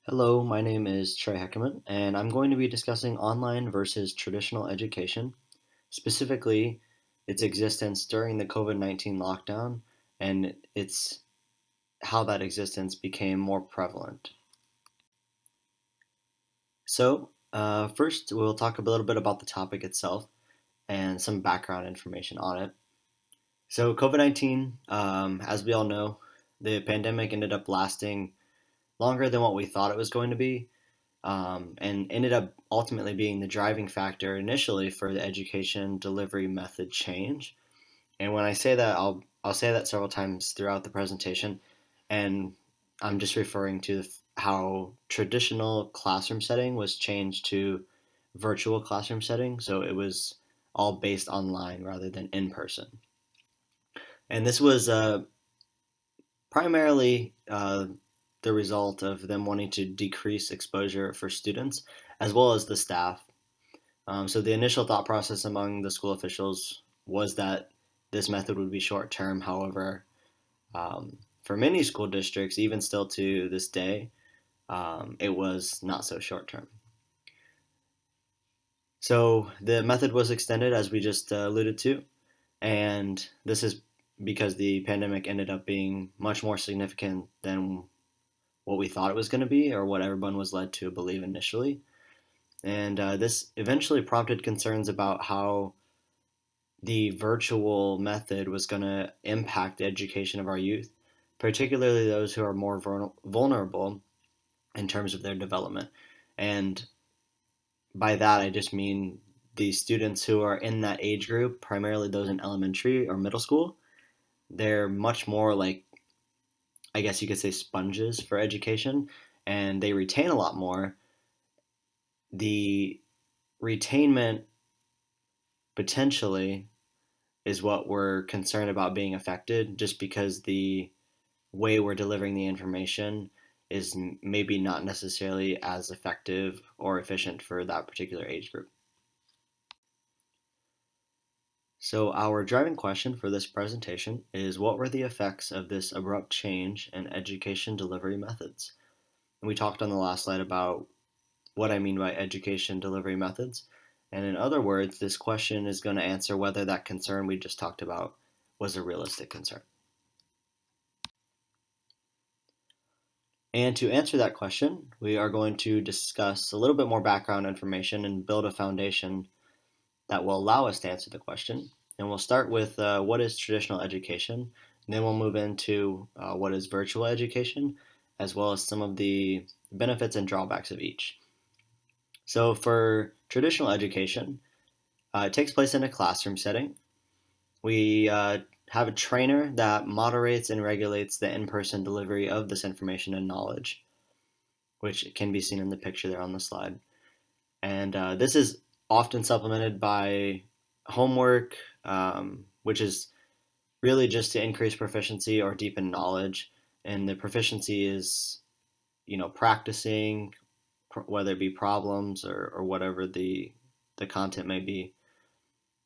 Hello, my name is Trey Heckaman, and I'm going to be discussing online versus traditional education, specifically its existence during the COVID-19 lockdown and its how that existence became more prevalent. First, we'll talk a little bit about the topic itself and some background information on it. So, COVID-19, as we all know, the pandemic ended up lasting longer than what we thought it was going to be, and ended up ultimately being the driving factor initially for the education delivery method change. And when I say that, I'll say that several times throughout the presentation, and I'm just referring to how traditional classroom setting was changed to virtual classroom setting. So it was all based online rather than in person. And this was primarily the result of them wanting to decrease exposure for students as well as the staff. So the initial thought process among the school officials was that this method would be short term. However, for many school districts, even still to this day, it was not so short term. So the method was extended, as we just alluded to, and this is because the pandemic ended up being much more significant than what we thought it was going to be or what everyone was led to believe initially. And this eventually prompted concerns about how the virtual method was going to impact the education of our youth, particularly those who are more vulnerable in terms of their development. And by that, I just mean the students who are in that age group, primarily those in elementary or middle school. They're much more like, I guess you could say, sponges for education, and they retain a lot more. The retainment potentially is what we're concerned about being affected, just because the way we're delivering the information is maybe not necessarily as effective or efficient for that particular age group. So our driving question for this presentation is, what were the effects of this abrupt change in education delivery methods? And we talked on the last slide about what I mean by education delivery methods. And in other words, this question is going to answer whether that concern we just talked about was a realistic concern. And to answer that question, we are going to discuss a little bit more background information and build a foundation that will allow us to answer the question. And we'll start with what is traditional education, and then we'll move into what is virtual education, as well as some of the benefits and drawbacks of each. So for traditional education, it takes place in a classroom setting. We have a trainer that moderates and regulates the in-person delivery of this information and knowledge, which can be seen in the picture there on the slide. And this is often supplemented by homework, which is really just to increase proficiency or deepen knowledge. And the proficiency is, practicing, whether it be problems or whatever the content may be.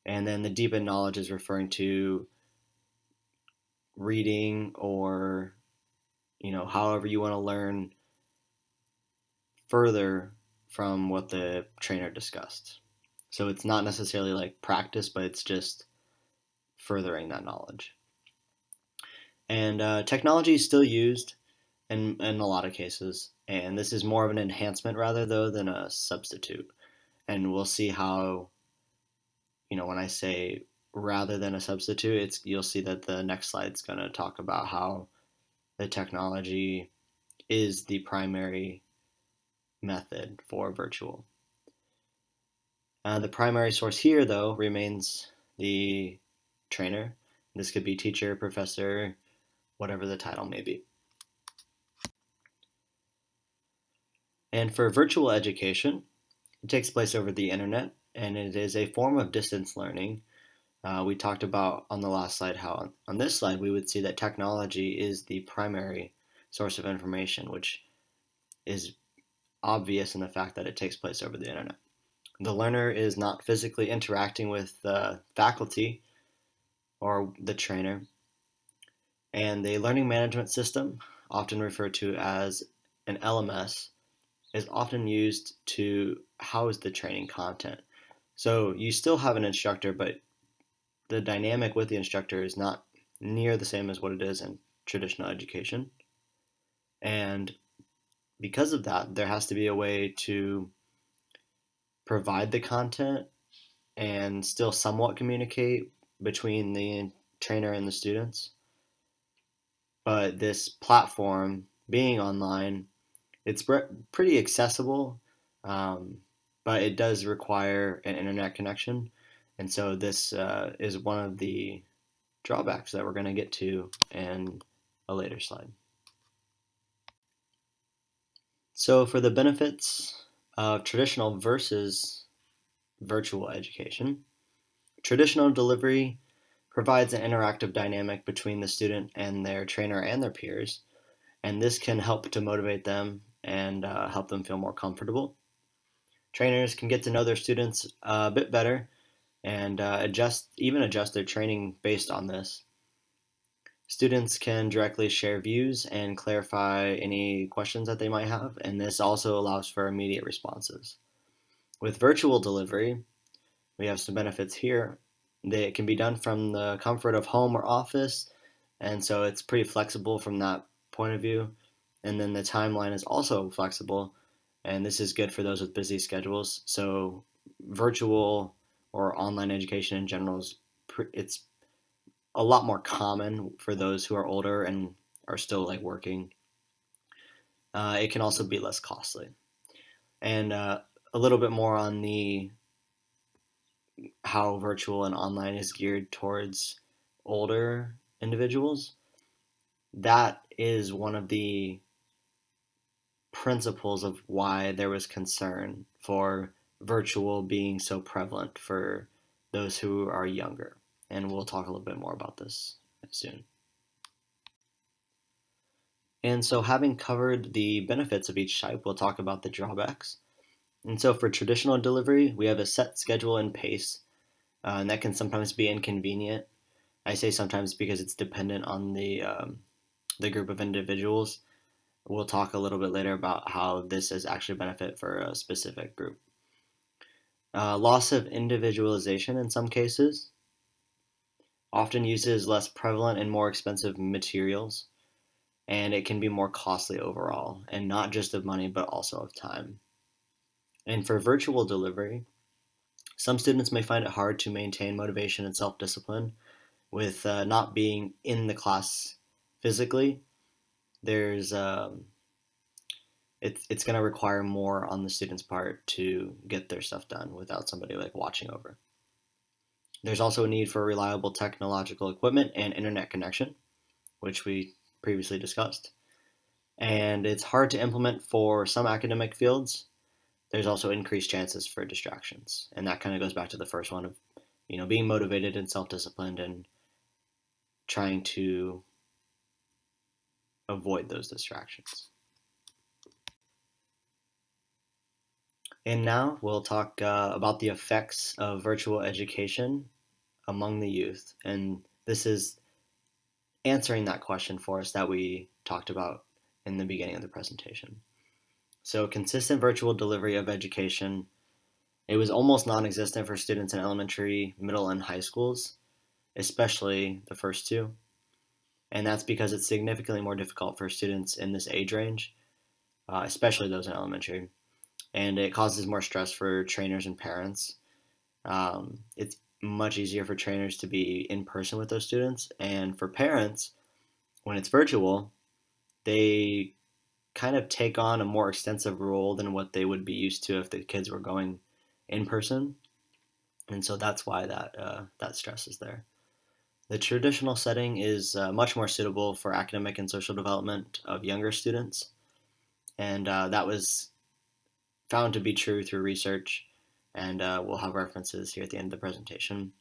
And then the deepened knowledge is referring to reading or, however you want to learn further from what the trainer discussed. So it's not necessarily like practice, but it's just furthering that knowledge. And technology is still used in a lot of cases, and this is more of an enhancement rather though than a substitute. And we'll see how, when I say rather than a substitute, you'll see that the next slide is going to talk about how the technology is the primary method for virtual. The primary source here, though, remains the trainer. This could be teacher, professor, whatever the title may be. And for virtual education, it takes place over the internet, and it is a form of distance learning. We talked about on the last slide how on this slide we would see that technology is the primary source of information, which is obvious in the fact that it takes place over the internet. The learner is not physically interacting with the faculty or the trainer, and the learning management system, often referred to as an LMS, is often used to house the training content. So you still have an instructor, but the dynamic with the instructor is not near the same as what it is in traditional education. And because of that, there has to be a way to provide the content and still somewhat communicate between the trainer and the students. But this platform, being online, it's pretty accessible, um, but it does require an internet connection. And so this is one of the drawbacks that we're going to get to in a later slide. So for the benefits of traditional versus virtual education, traditional delivery provides an interactive dynamic between the student and their trainer and their peers, and this can help to motivate them and help them feel more comfortable. Trainers can get to know their students a bit better and adjust their training based on this. Students can directly share views and clarify any questions that they might have, and this also allows for immediate responses. With virtual delivery, we have some benefits here. It can be done from the comfort of home or office, and so it's pretty flexible from that point of view. And then the timeline is also flexible, and this is good for those with busy schedules. So virtual or online education in general it's a lot more common for those who are older and are still like working. It can also be less costly, and a little bit more on the how virtual and online is geared towards older individuals. That is one of the principles of why there was concern for virtual being so prevalent for those who are younger. And we'll talk a little bit more about this soon. And so, having covered the benefits of each type, we'll talk about the drawbacks. And so, for traditional delivery, we have a set schedule and pace, and that can sometimes be inconvenient. I say sometimes because it's dependent on the group of individuals. We'll talk a little bit later about how this is actually a benefit for a specific group. Loss of individualization in some cases often uses less prevalent and more expensive materials, and it can be more costly overall, and not just of money but also of time. And for virtual delivery, some students may find it hard to maintain motivation and self discipline with not being in the class physically. There's it's going to require more on the student's part to get their stuff done without somebody like watching over. There's also a need for reliable technological equipment and internet connection, which we previously discussed. And it's hard to implement for some academic fields. There's also increased chances for distractions. And that kind of goes back to the first one of, being motivated and self-disciplined and trying to avoid those distractions. And now we'll talk about the effects of virtual education among the youth. And this is answering that question for us that we talked about in the beginning of the presentation. So consistent virtual delivery of education, it was almost non-existent for students in elementary, middle, and high schools, especially the first two. And that's because it's significantly more difficult for students in this age range, especially those in elementary. And it causes more stress for trainers and parents. It's much easier for trainers to be in person with those students. And for parents, when it's virtual, they kind of take on a more extensive role than what they would be used to if the kids were going in person. And so that's why that stress is there. The traditional setting is much more suitable for academic and social development of younger students. And that was found to be true through research, and we'll have references here at the end of the presentation.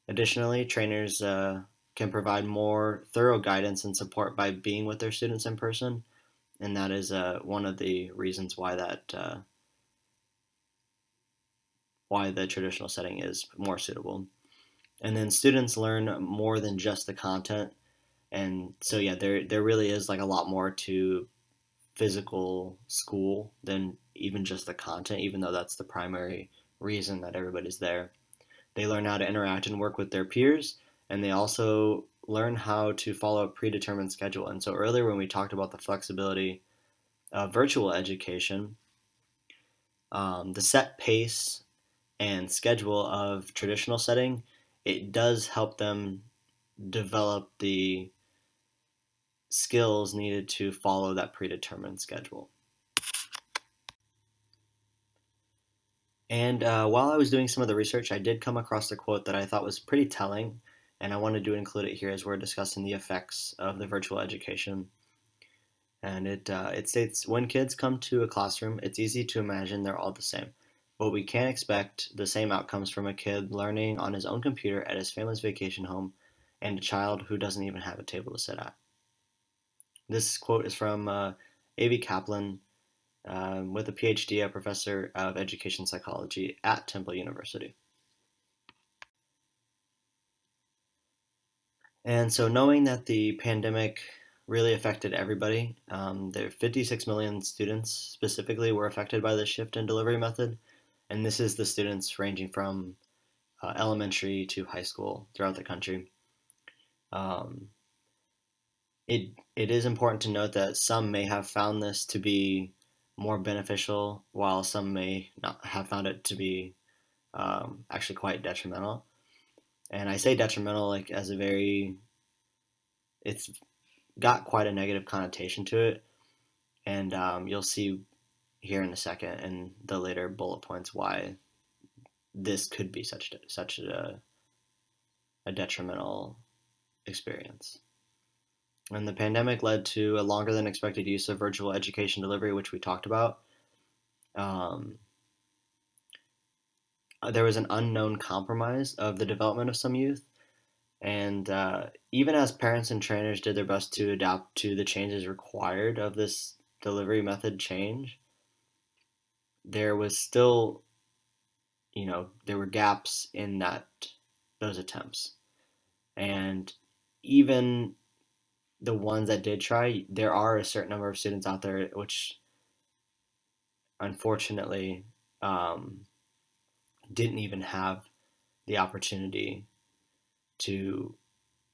Additionally, trainers can provide more thorough guidance and support by being with their students in person, and that is one of the reasons why why the traditional setting is more suitable. And then students learn more than just the content, and so yeah, there really is like a lot more to physical school than even just the content, even though that's the primary reason that everybody's there. They learn how to interact and work with their peers, and they also learn how to follow a predetermined schedule. And so earlier when we talked about the flexibility of virtual education, the set pace and schedule of traditional setting, it does help them develop the skills needed to follow that predetermined schedule. And while I was doing some of the research, I did come across a quote that I thought was pretty telling, and I wanted to include it here as we're discussing the effects of the virtual education. And it states, when kids come to a classroom, it's easy to imagine they're all the same. But we can't expect the same outcomes from a kid learning on his own computer at his family's vacation home and a child who doesn't even have a table to sit at. This quote is from A.V. Kaplan, with a PhD, a professor of education psychology at Temple University. And so, knowing that the pandemic really affected everybody, there 56 million students specifically were affected by this shift in delivery method, and this is the students ranging from elementary to high school throughout the country. Um, it is important to note that some may have found this to be more beneficial, while some may not have found it to be actually quite detrimental. And I say detrimental like as a very, it's got quite a negative connotation to it, and you'll see here in a second in the later bullet points why this could be such a detrimental experience. And the pandemic led to a longer than expected use of virtual education delivery, which we talked about. Um, there was an unknown compromise of the development of some youth. And even as parents and trainers did their best to adapt to the changes required of this delivery method change, there was still, there were gaps in those attempts. And even the ones that did try, there are a certain number of students out there which unfortunately um, didn't even have the opportunity to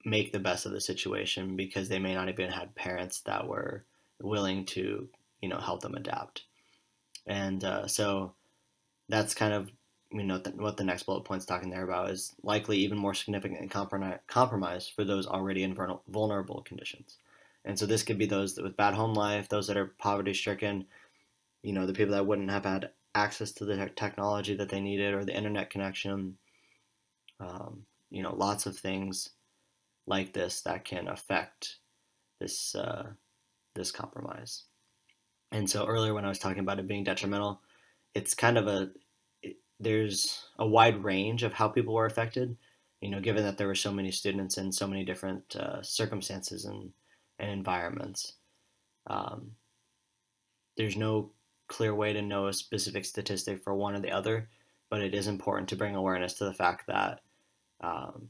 make the best of the situation because they may not even had parents that were willing to, help them adapt. And so that's kind of, what the next bullet point's talking there about is likely even more significant compromise for those already in vulnerable conditions. And so this could be those that with bad home life, those that are poverty stricken, the people that wouldn't have had access to the technology that they needed or the internet connection, lots of things like this that can affect this compromise. And so earlier when I was talking about it being detrimental, it's kind of there's a wide range of how people were affected, given that there were so many students in so many different circumstances and environments. Um, there's no clear way to know a specific statistic for one or the other, but it is important to bring awareness to the fact that um,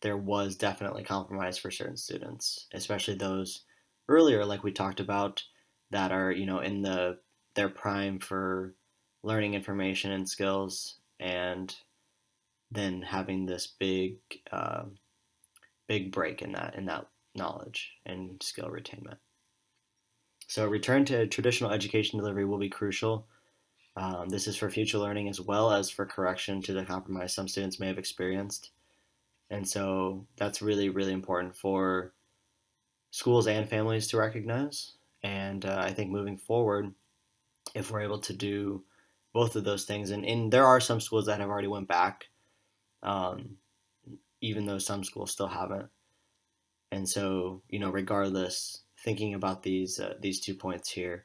there was definitely compromise for certain students, especially those earlier, like we talked about, that are in their prime for learning information and skills, and then having this big break in that knowledge and skill retainment. So return to traditional education delivery will be crucial. This is for future learning as well as for correction to the compromise some students may have experienced. And so that's really, really important for schools and families to recognize. And I think moving forward, if we're able to do both of those things, and there are some schools that have already went back, um, even though some schools still haven't. And so, regardless, thinking about these 2 points here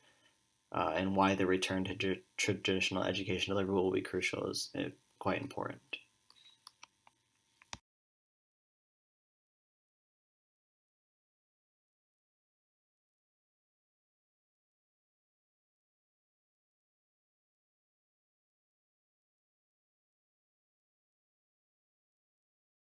and why the return to traditional education delivery will be crucial is quite important.